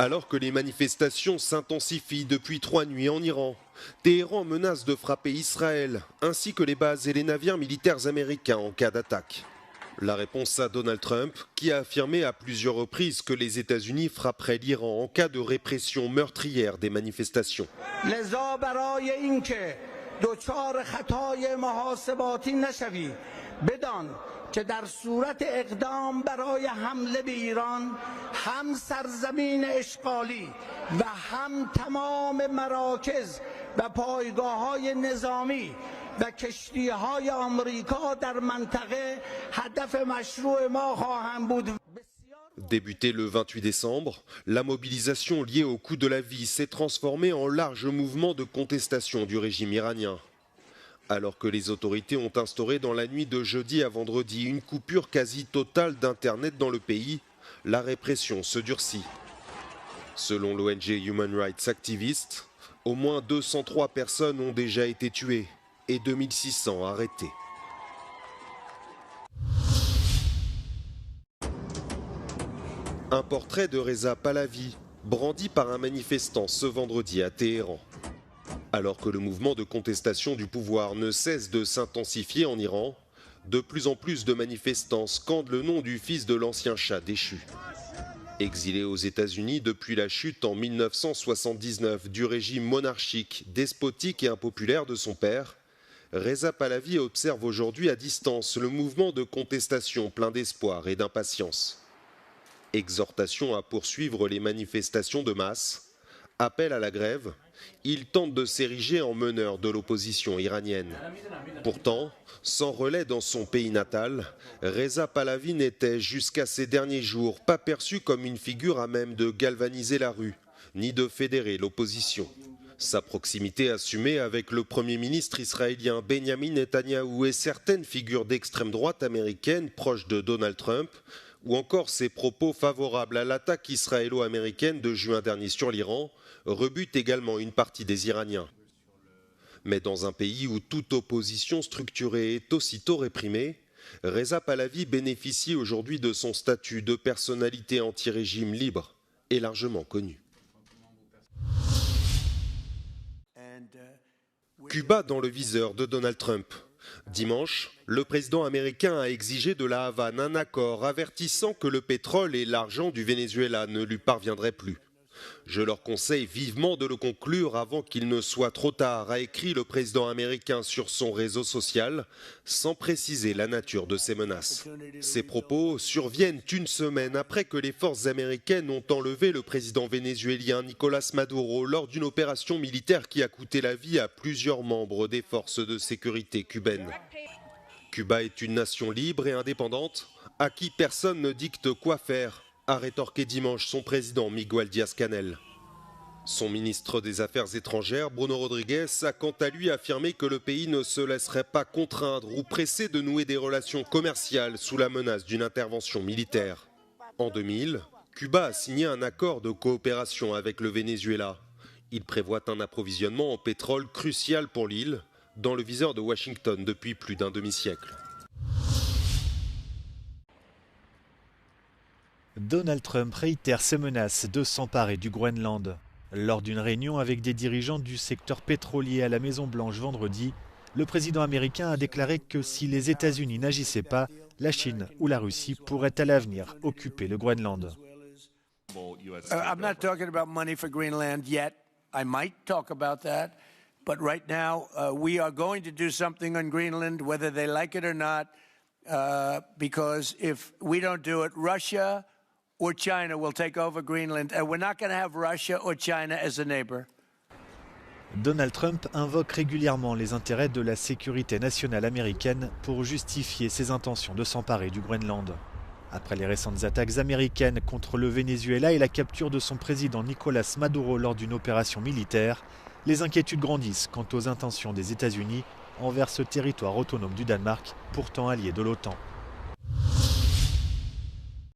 Alors que les manifestations s'intensifient depuis 3 nuits en Iran, Téhéran menace de frapper Israël, ainsi que les bases et les navires militaires américains en cas d'attaque. La réponse à Donald Trump, qui a affirmé à plusieurs reprises que les États-Unis frapperaient l'Iran en cas de répression meurtrière des manifestations. که در صورت اقدام برای حمله به ایران هم سرزمین اشغالی و هم تمام مراکز و پایگاه‌های نظامی و کشتی‌های آمریکا در منطقه هدف مشروع ما خواهند بود. Débutée le 28 décembre, la mobilisation liée au coût de la vie s'est transformée en large mouvement de contestation du régime iranien. Alors que les autorités ont instauré dans la nuit de jeudi à vendredi une coupure quasi totale d'Internet dans le pays, la répression se durcit. Selon l'ONG Human Rights Activists, au moins 203 personnes ont déjà été tuées et 2600 arrêtées. Un portrait de Reza Pahlavi, brandi par un manifestant ce vendredi à Téhéran. Alors que le mouvement de contestation du pouvoir ne cesse de s'intensifier en Iran, de plus en plus de manifestants scandent le nom du fils de l'ancien Shah déchu. Exilé aux États-Unis depuis la chute en 1979 du régime monarchique, despotique et impopulaire de son père, Reza Pahlavi observe aujourd'hui à distance le mouvement de contestation plein d'espoir et d'impatience. Exhortation à poursuivre les manifestations de masse, appel à la grève, il tente de s'ériger en meneur de l'opposition iranienne. Pourtant, sans relais dans son pays natal, Reza Pahlavi n'était jusqu'à ces derniers jours pas perçu comme une figure à même de galvaniser la rue, ni de fédérer l'opposition. Sa proximité assumée avec le Premier ministre israélien Benjamin Netanyahou et certaines figures d'extrême droite américaine proches de Donald Trump, ou encore ses propos favorables à l'attaque israélo-américaine de juin dernier sur l'Iran, rebute également une partie des Iraniens. Mais dans un pays où toute opposition structurée est aussitôt réprimée, Reza Pahlavi bénéficie aujourd'hui de son statut de personnalité anti-régime libre et largement connue. Cuba dans le viseur de Donald Trump. Dimanche, le président américain a exigé de la Havane un accord avertissant que le pétrole et l'argent du Venezuela ne lui parviendraient plus. Je leur conseille vivement de le conclure avant qu'il ne soit trop tard, a écrit le président américain sur son réseau social, sans préciser la nature de ces menaces. Ces propos surviennent une semaine après que les forces américaines ont enlevé le président vénézuélien Nicolás Maduro lors d'une opération militaire qui a coûté la vie à plusieurs membres des forces de sécurité cubaines. Cuba est une nation libre et indépendante, à qui personne ne dicte quoi faire, a rétorqué dimanche son président Miguel Díaz-Canel. Son ministre des Affaires étrangères, Bruno Rodriguez, a quant à lui affirmé que le pays ne se laisserait pas contraindre ou presser de nouer des relations commerciales sous la menace d'une intervention militaire. En 2000, Cuba a signé un accord de coopération avec le Venezuela. Il prévoit un approvisionnement en pétrole crucial pour l'île, dans le viseur de Washington depuis plus d'un demi-siècle. Donald Trump réitère ses menaces de s'emparer du Groenland. Lors d'une réunion avec des dirigeants du secteur pétrolier à la Maison-Blanche vendredi, le président américain a déclaré que si les États-Unis n'agissaient pas, la Chine ou la Russie pourraient à l'avenir occuper le Groenland. I'm not talking about money for Greenland yet. I might talk about that. But right now, we are going to do something on Greenland, whether they like it or not, because if we don't do it, Russia or China will take over Greenland, and we're not going to have Russia or China as a neighbor. Donald Trump invoque régulièrement les intérêts de la sécurité nationale américaine pour justifier ses intentions de s'emparer du Groenland. Après les récentes attaques américaines contre le Venezuela et la capture de son président Nicolás Maduro lors d'une opération militaire, les inquiétudes grandissent quant aux intentions des États-Unis envers ce territoire autonome du Danemark, pourtant allié de l'OTAN.